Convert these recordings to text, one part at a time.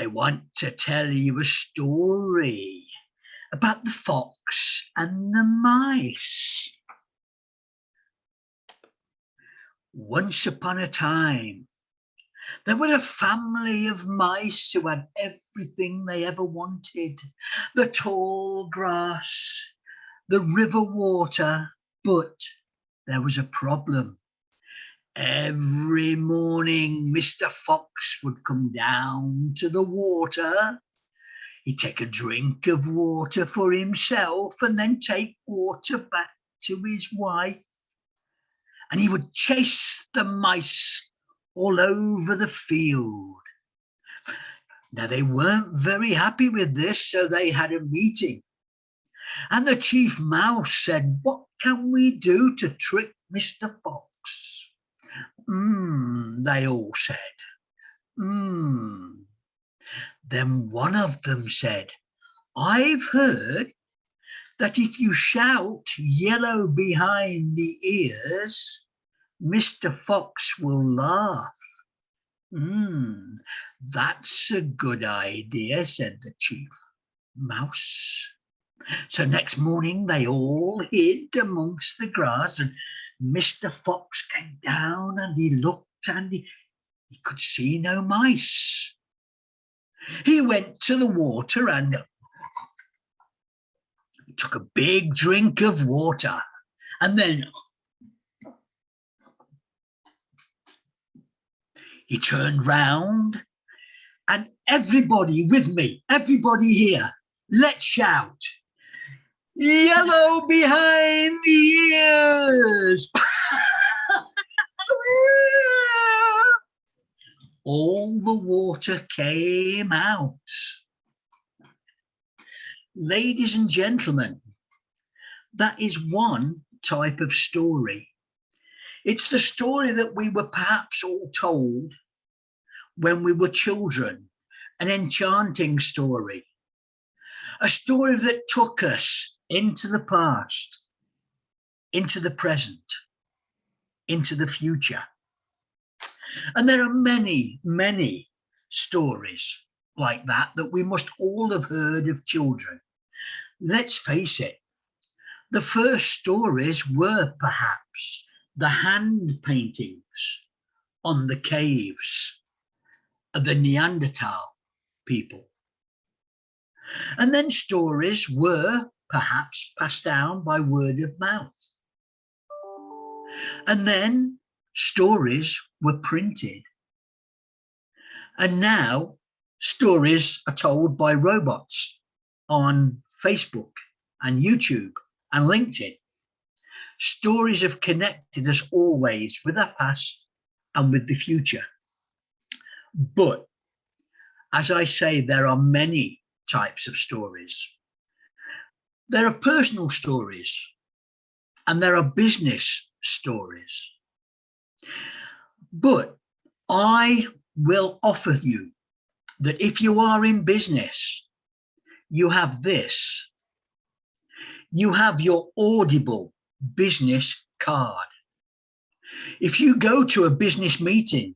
I want to tell you a story about the fox and the mice. Once upon a time, there were a family of mice who had everything they ever wanted. The tall grass, the river water, but there was a problem. Every morning, Mr. Fox would come down to the water. He'd take a drink of water for himself and then take water back to his wife. And he would chase the mice all over the field. Now, they weren't very happy with this, so they had a meeting. And the chief mouse said, "What can we do to trick Mr. Fox?" They all said. Then one of them said, "I've heard that if you shout yellow behind the ears, Mr. Fox will laugh." That's a good idea, said the chief mouse. So next morning they all hid amongst the grass, and Mr. Fox came down and he looked and he could see no mice. He went to the water and he took a big drink of water, and then he turned round, and everybody with me, everybody here, let's shout, "Yellow behind the ears!" All the water came out. Ladies and gentlemen, that is one type of story. It's the story that we were perhaps all told when we were children, an enchanting story, a story that took us into the past, into the present, into the future. And there are many, many stories like that we must all have heard of children. Let's face it, the first stories were perhaps the hand paintings on the caves of the Neanderthal people. And then stories were perhaps passed down by word of mouth. And then stories were printed. And now stories are told by robots on Facebook and YouTube and LinkedIn. Stories have connected us always with our past and with the future. But as I say, there are many types of stories. There are personal stories and there are business stories. But I will offer you that if you are in business, you have this. You have your audible business card. If you go to a business meeting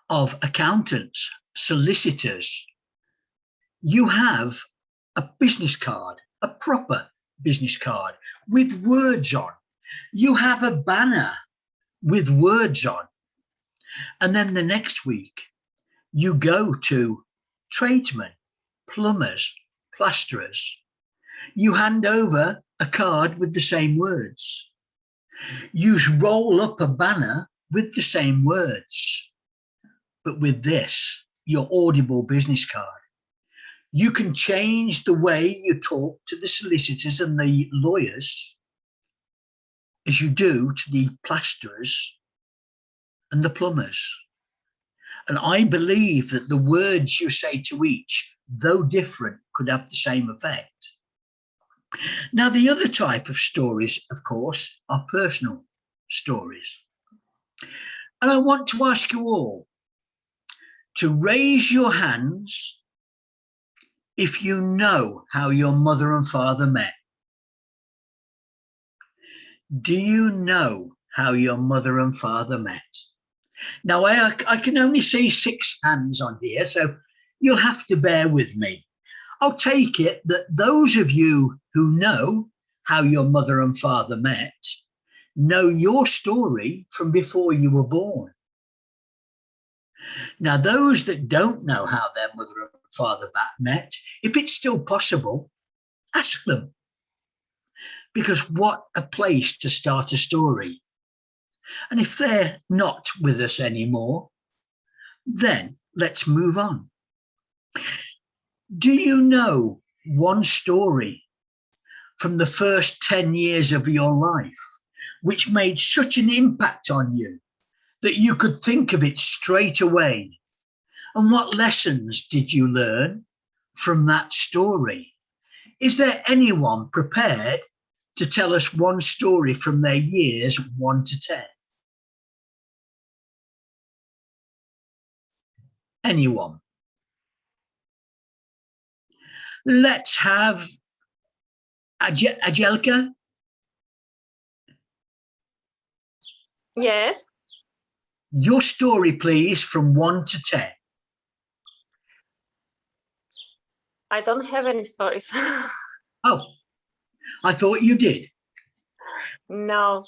of accountants, solicitors, you have a business card, a proper business card with words on. You have a banner with words on. And then the next week, you go to tradesmen, plumbers, plasterers. You hand over a card with the same words. You roll up a banner with the same words. But with this, your audible business card, you can change the way you talk to the solicitors and the lawyers as you do to the plasterers and the plumbers. And I believe that the words you say to each, though different, could have the same effect. Now, the other type of stories, of course, are personal stories. And I want to ask you all to raise your hands if you know how your mother and father met. Do you know how your mother and father met? Now, I can only see 6 hands on here, so you'll have to bear with me. I'll take it that those of you who know how your mother and father met know your story from before you were born. Now, those that don't know how their mother and father met, if it's still possible, ask them. Because what a place to start a story. And if they're not with us anymore, then let's move on. Do you know one story from the first 10 years of your life which made such an impact on you that you could think of it straight away? And what lessons did you learn from that story? Is there anyone prepared to tell us one story from their years 1 to 10? Anyone? Let's have Ajelka. Yes. Your story, please, from 1 to 10. I don't have any stories. Oh, I thought you did. No.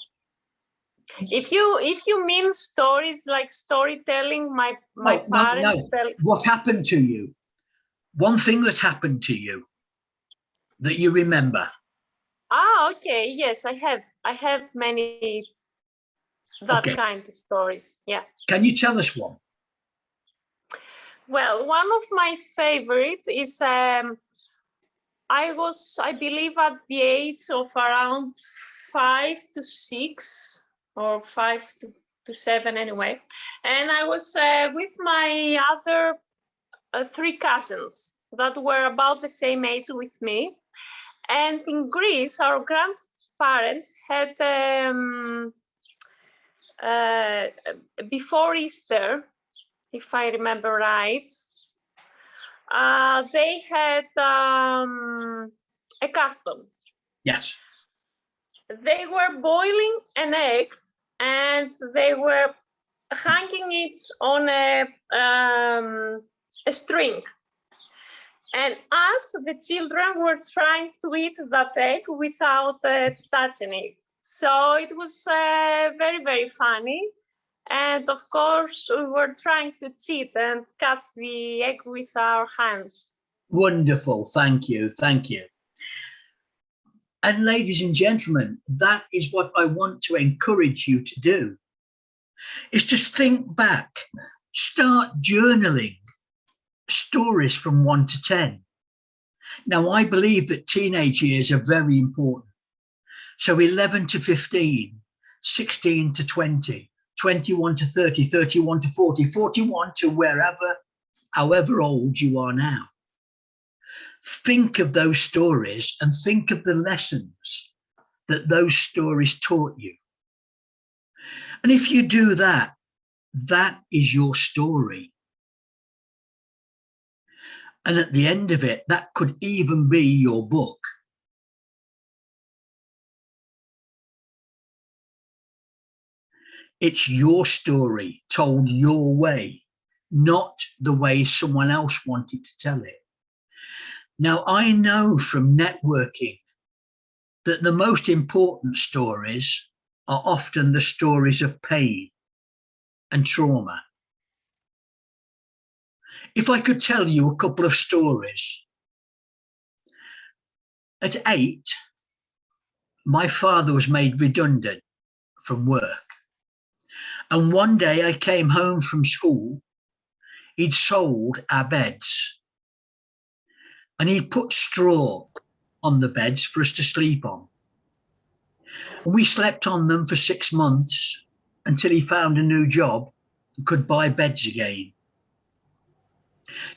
If you mean stories like storytelling, my parents tell. What happened to you? One thing that happened to you that you remember. Ah, okay. Yes, I have many kind of stories. Yeah. Can you tell us one? Well, one of my favorite is I believe at the age of around 5 to 6 or 5 to 7 anyway, and I was with my other 3 cousins that were about the same age with me. And in Greece, our grandparents had before Easter, if I remember right, they had a custom. Yes. They were boiling an egg and they were hanging it on a string. And us, the children, were trying to eat that egg without touching it. So it was very, very funny. And of course, we were trying to cheat and cut the egg with our hands. Wonderful. Thank you. Thank you. And ladies and gentlemen, that is what I want to encourage you to do, is just think back, start journaling stories from 1 to 10. Now, I believe that teenage years are very important. So 11 to 15, 16 to 20, 21 to 30, 31 to 40, 41 to wherever, however old you are now. Think of those stories and think of the lessons that those stories taught you. And if you do that, that is your story. And at the end of it, that could even be your book. It's your story told your way, not the way someone else wanted to tell it. Now, I know from networking that the most important stories are often the stories of pain and trauma. If I could tell you a couple of stories. At 8, my father was made redundant from work. And one day I came home from school, he'd sold our beds. And he'd put straw on the beds for us to sleep on. And we slept on them for 6 months until he found a new job and could buy beds again.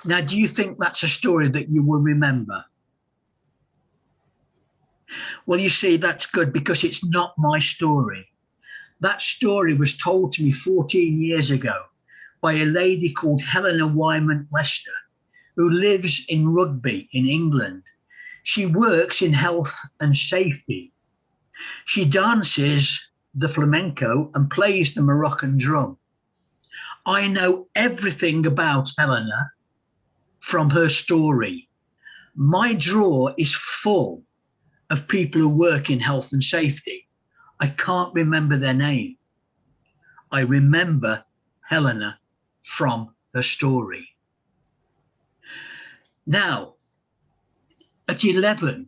Now, do you think that's a story that you will remember? Well, you see, that's good because it's not my story. That story was told to me 14 years ago by a lady called Helena Wyman Lester, who lives in Rugby in England. She works in health and safety. She dances the flamenco and plays the Moroccan drum. I know everything about Helena from her story. My drawer is full of people who work in health and safety. I can't remember their name. I remember Helena from her story. Now, at 11,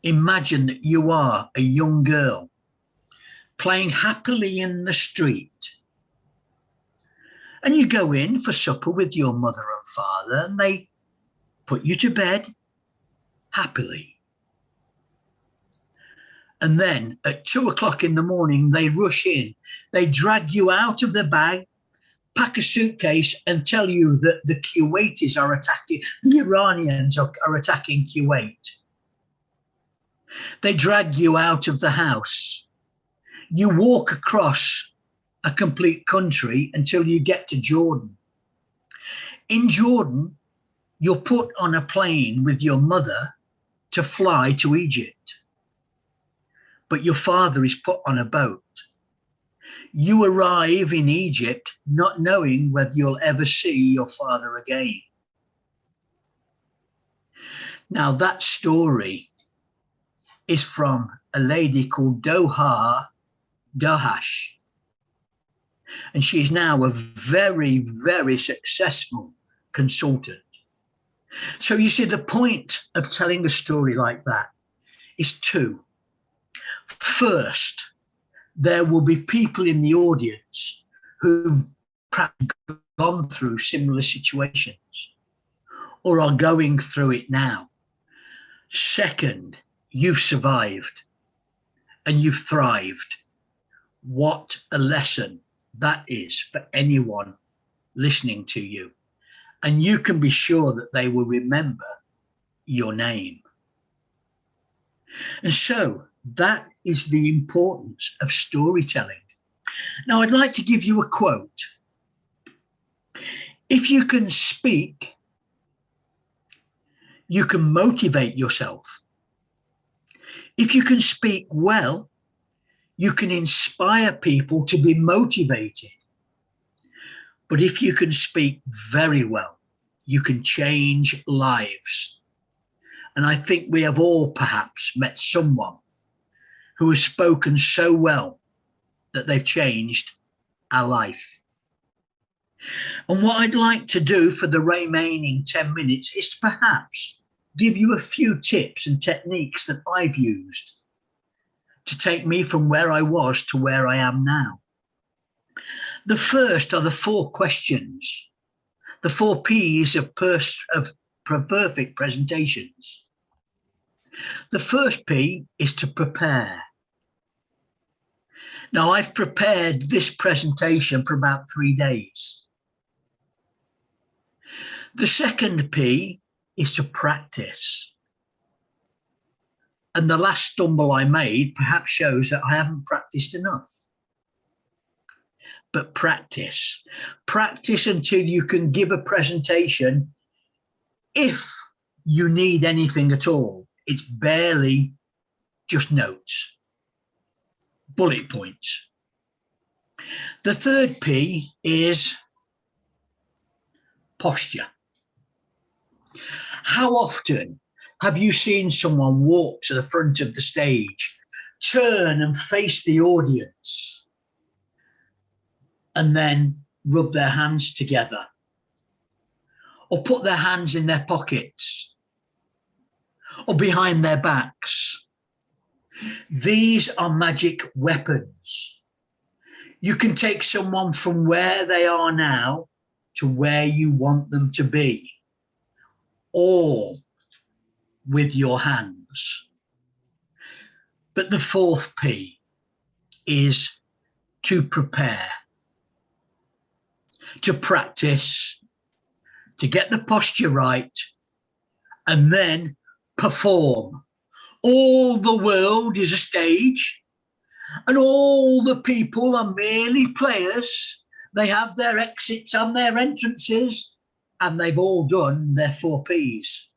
imagine that you are a young girl playing happily in the street. And you go in for supper with your mother and father, and they put you to bed happily. And then at 2 o'clock in the morning, they rush in. They drag you out of the bag, pack a suitcase, and tell you that the Kuwaitis are attacking, the Iranians are attacking Kuwait. They drag you out of the house. You walk across a complete country until you get to Jordan. In Jordan, you're put on a plane with your mother to fly to Egypt. But your father is put on a boat. You arrive in Egypt not knowing whether you'll ever see your father again. Now that story is from a lady called Dohash, and she's now a very, very successful consultant. So you see, the point of telling a story like that is two. First, there will be people in the audience who've perhaps gone through similar situations or are going through it now. Second, you've survived and you've thrived. What a lesson that is for anyone listening to you. And you can be sure that they will remember your name. And so that is the importance of storytelling. Now, I'd like to give you a quote. If you can speak, you can motivate yourself. If you can speak well, you can inspire people to be motivated. But if you can speak very well, you can change lives. And I think we have all perhaps met someone who has spoken so well that they've changed our life. And what I'd like to do for the remaining 10 minutes is to perhaps give you a few tips and techniques that I've used to take me from where I was to where I am now. The first are the 4 questions, the 4 P's of perfect presentations. The first P is to prepare. Now, I've prepared this presentation for about 3 days. The second P is to practice. And the last stumble I made perhaps shows that I haven't practiced enough. But practice. Practice until you can give a presentation. If you need anything at all, it's barely just notes, bullet points. The third P is posture. How often have you seen someone walk to the front of the stage, turn and face the audience, and then rub their hands together, or put their hands in their pockets, or behind their backs? These are magic weapons. You can take someone from where they are now to where you want them to be, all with your hands. But the fourth P is to prepare, to practice, to get the posture right, and then perform. All the world is a stage, and all the people are merely players. They have their exits and their entrances, and they've all done their 4 Ps.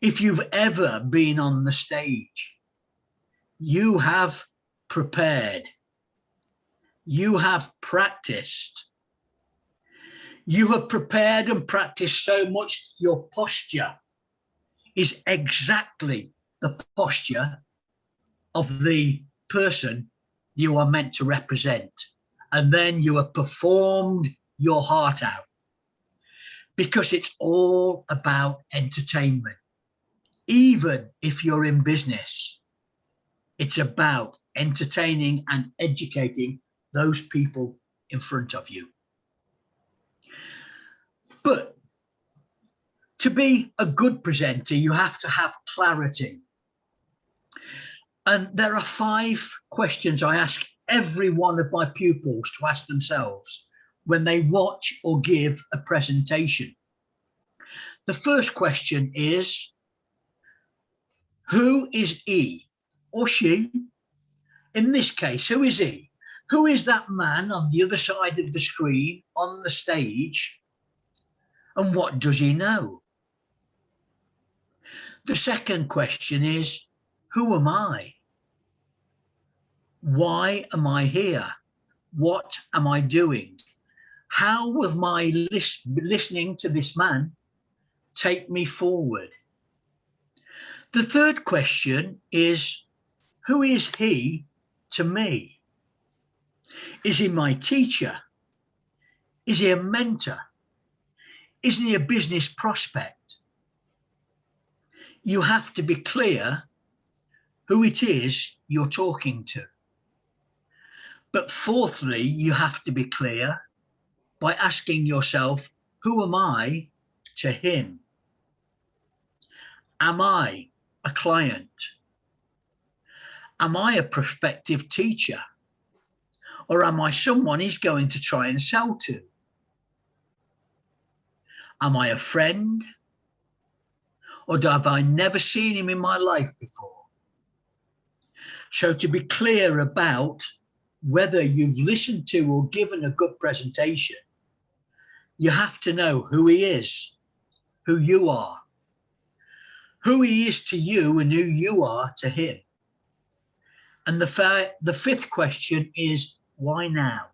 If you've ever been on the stage, you have prepared. You have practiced. You have prepared and practiced so much, your posture is exactly the posture of the person you are meant to represent. And then you have performed your heart out, because it's all about entertainment. Even if you're in business, it's about entertaining and educating those people in front of you. But to be a good presenter, you have to have clarity. And there are 5 questions I ask every one of my pupils to ask themselves when they watch or give a presentation. The first question is, who is he or she? In this case, who is he? Who is that man on the other side of the screen on the stage? And what does he know? The second question is, who am I? Why am I here? What am I doing? How will my listening to this man take me forward? The third question is, who is he to me? Is he my teacher? Is he a mentor? Isn't he a business prospect? You have to be clear who it is you're talking to. But fourthly, you have to be clear by asking yourself, who am I to him? Am I a client? Am I a prospective teacher? Or am I someone he's going to try and sell to? Am I a friend? Or have I never seen him in my life before? So to be clear about whether you've listened to or given a good presentation, you have to know who he is, who you are, who he is to you and who you are to him. And the fifth question is, why now?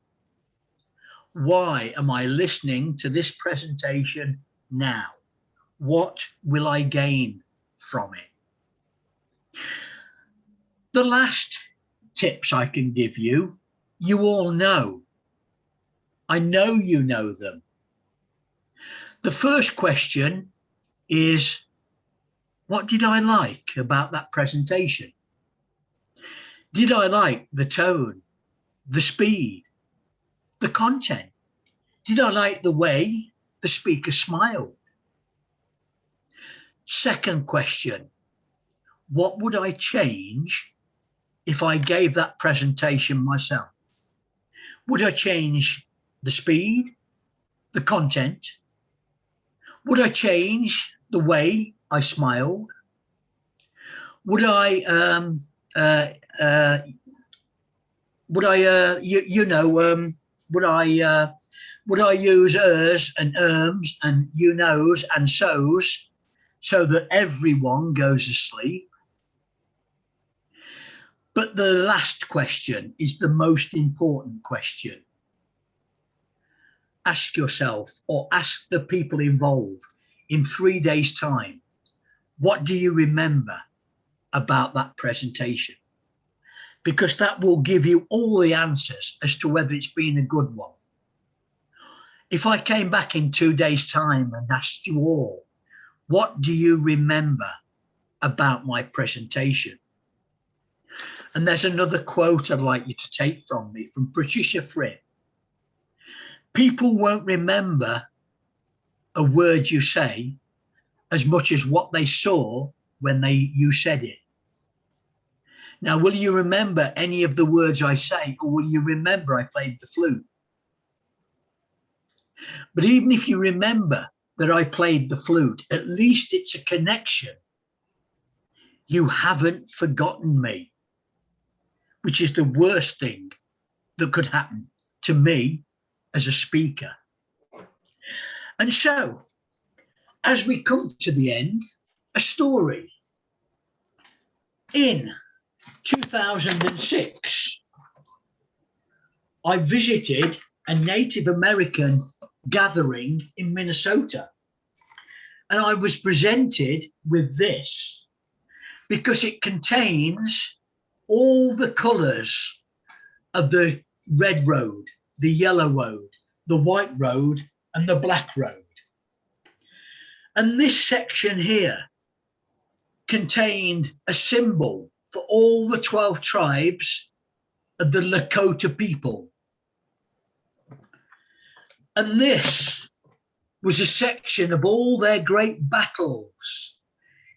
Why am I listening to this presentation now? What will I gain from it? The last tips I can give you, you all know. I know you know them. The first question is, what did I like about that presentation? Did I like the tone, the speed, the content? Did I like the way the speaker smiled? Second question, what would I change if I gave that presentation myself? Would I change the speed, the content? Would I change the way I smiled? Would I would I use ers and erms and you knows and so's so that everyone goes to sleep? But the last question is the most important question. Ask yourself, or ask the people involved in 3 days' time, what do you remember about that presentation? Because that will give you all the answers as to whether it's been a good one. If I came back in 2 days' time and asked you all, what do you remember about my presentation? And there's another quote I'd like you to take from me, from Patricia Fripp. People won't remember a word you say as much as what they saw when you said it. Now, will you remember any of the words I say, or will you remember I played the flute? But even if you remember that I played the flute, at least it's a connection. You haven't forgotten me, which is the worst thing that could happen to me as a speaker. And so, as we come to the end, a story. In 2006, I visited a Native American gathering in Minnesota. And I was presented with this because it contains all the colours of the red road, the yellow road, the white road, and the black road. And this section here contained a symbol for all the 12 tribes of the Lakota people. And this was a section of all their great battles,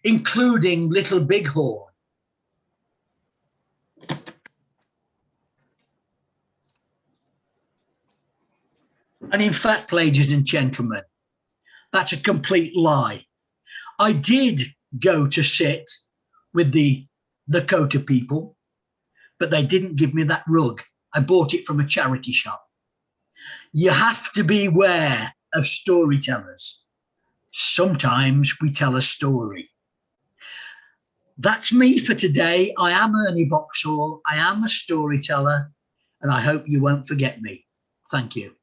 including Little Bighorn. And in fact, ladies and gentlemen, that's a complete lie. I did go to sit with the Lakota people, but they didn't give me that rug. I bought it from a charity shop. You have to beware of storytellers. Sometimes we tell a story. That's me for today. I am Ernie Boxall. I am a storyteller, and I hope you won't forget me. Thank you.